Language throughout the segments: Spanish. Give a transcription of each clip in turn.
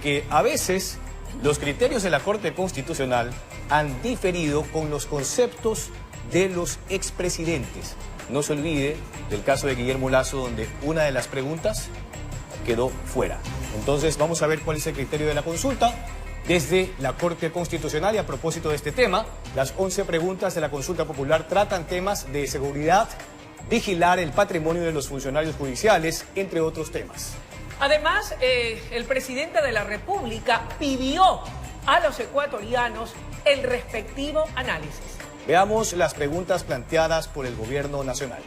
que a veces los criterios de la Corte Constitucional han diferido con los conceptos de los expresidentes. No se olvide del caso de Guillermo Lasso, donde una de las preguntas quedó fuera. Entonces vamos a ver cuál es el criterio de la consulta desde la Corte Constitucional. Y a propósito de este tema, las 11 preguntas de la consulta popular tratan temas de seguridad, vigilar el patrimonio de los funcionarios judiciales, entre otros temas. Además, el presidente de la República pidió a los ecuatorianos el respectivo análisis. Veamos las preguntas planteadas por el gobierno nacional.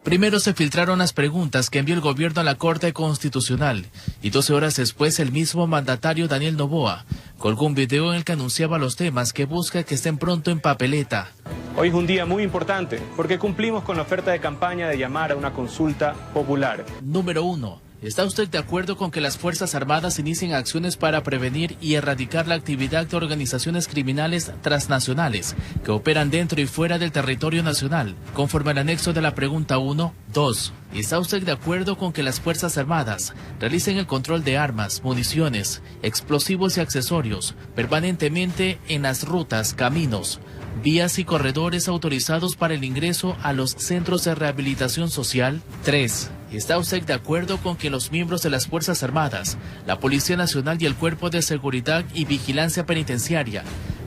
Primero se filtraron las preguntas que envió el gobierno a la Corte Constitucional y 12 horas después el mismo mandatario Daniel Noboa colgó un video en el que anunciaba los temas que busca que estén pronto en papeleta. Hoy es un día muy importante porque cumplimos con la oferta de campaña de llamar a una consulta popular. Número 1. ¿Está usted de acuerdo con que las Fuerzas Armadas inicien acciones para prevenir y erradicar la actividad de organizaciones criminales transnacionales que operan dentro y fuera del territorio nacional, conforme al anexo de la pregunta 1? 2. ¿Está usted de acuerdo con que las Fuerzas Armadas realicen el control de armas, municiones, explosivos y accesorios permanentemente en las rutas, caminos, vías y corredores autorizados para el ingreso a los centros de rehabilitación social? 3. ¿Está usted de acuerdo con que los miembros de las Fuerzas Armadas, la Policía Nacional y el Cuerpo de Seguridad y Vigilancia Penitenciaria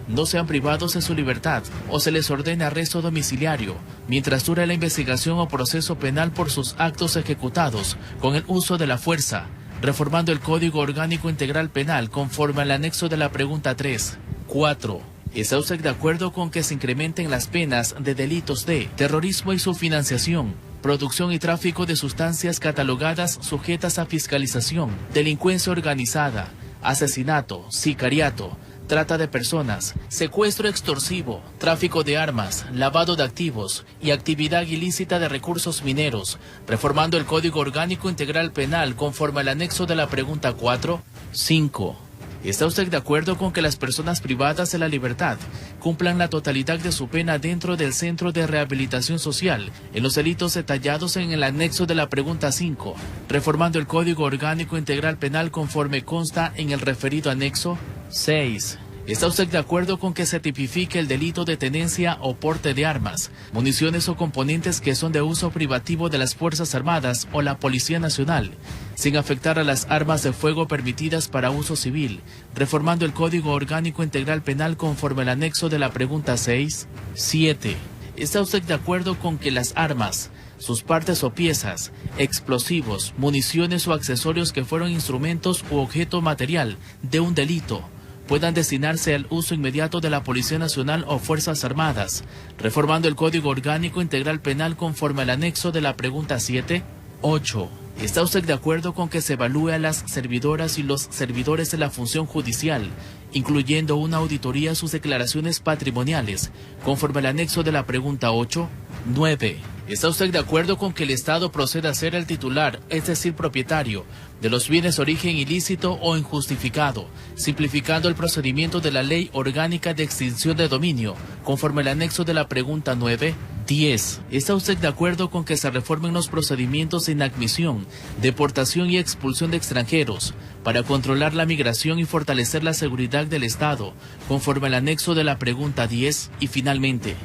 no sean privados de su libertad o se les ordene arresto domiciliario mientras dura la investigación o proceso penal por sus actos ejecutados con el uso de la fuerza, reformando el Código Orgánico Integral Penal conforme al anexo de la pregunta 3? 4. ¿Está usted de acuerdo con que se incrementen las penas de delitos de terrorismo y su financiación, producción y tráfico de sustancias catalogadas sujetas a fiscalización, delincuencia organizada, asesinato, sicariato, trata de personas, secuestro extorsivo, tráfico de armas, lavado de activos y actividad ilícita de recursos mineros, reformando el Código Orgánico Integral Penal conforme al anexo de la pregunta 4? 5. ¿Está usted de acuerdo con que las personas privadas de la libertad cumplan la totalidad de su pena dentro del Centro de Rehabilitación Social en los delitos detallados en el anexo de la pregunta 5, reformando el Código Orgánico Integral Penal conforme consta en el referido anexo? 6. ¿Está usted de acuerdo con que se tipifique el delito de tenencia o porte de armas, municiones o componentes que son de uso privativo de las Fuerzas Armadas o la Policía Nacional, sin afectar a las armas de fuego permitidas para uso civil, reformando el Código Orgánico Integral Penal conforme al anexo de la pregunta 6? 7. ¿Está usted de acuerdo con que las armas, sus partes o piezas, explosivos, municiones o accesorios que fueron instrumentos u objeto material de un delito puedan destinarse al uso inmediato de la Policía Nacional o Fuerzas Armadas, reformando el Código Orgánico Integral Penal conforme al anexo de la pregunta 7? 8. ¿Está usted de acuerdo con que se evalúe a las servidoras y los servidores de la función judicial, incluyendo una auditoría a sus declaraciones patrimoniales, conforme al anexo de la pregunta 8? 9. ¿Está usted de acuerdo con que el Estado proceda a ser el titular, es decir, propietario, de los bienes de origen ilícito o injustificado, simplificando el procedimiento de la Ley Orgánica de Extinción de Dominio, conforme al anexo de la pregunta 9? 10. ¿Está usted de acuerdo con que se reformen los procedimientos de inadmisión, deportación y expulsión de extranjeros para controlar la migración y fortalecer la seguridad del Estado, conforme al anexo de la pregunta 10? Y finalmente,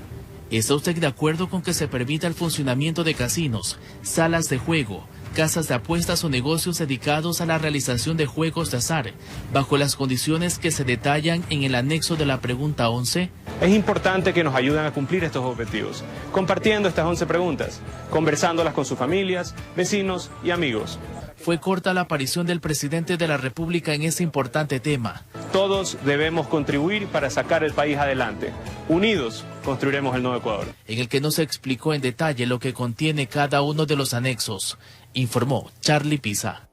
¿está usted de acuerdo con que se permita el funcionamiento de casinos, salas de juego, casas de apuestas o negocios dedicados a la realización de juegos de azar, bajo las condiciones que se detallan en el anexo de la pregunta 11? Es importante que nos ayuden a cumplir estos objetivos, compartiendo estas 11 preguntas, conversándolas con sus familias, vecinos y amigos. Fue corta la aparición del presidente de la República en este importante tema. Todos debemos contribuir para sacar el país adelante. Unidos construiremos el nuevo Ecuador. En el que no se explicó en detalle lo que contiene cada uno de los anexos, informó Charlie Pisa.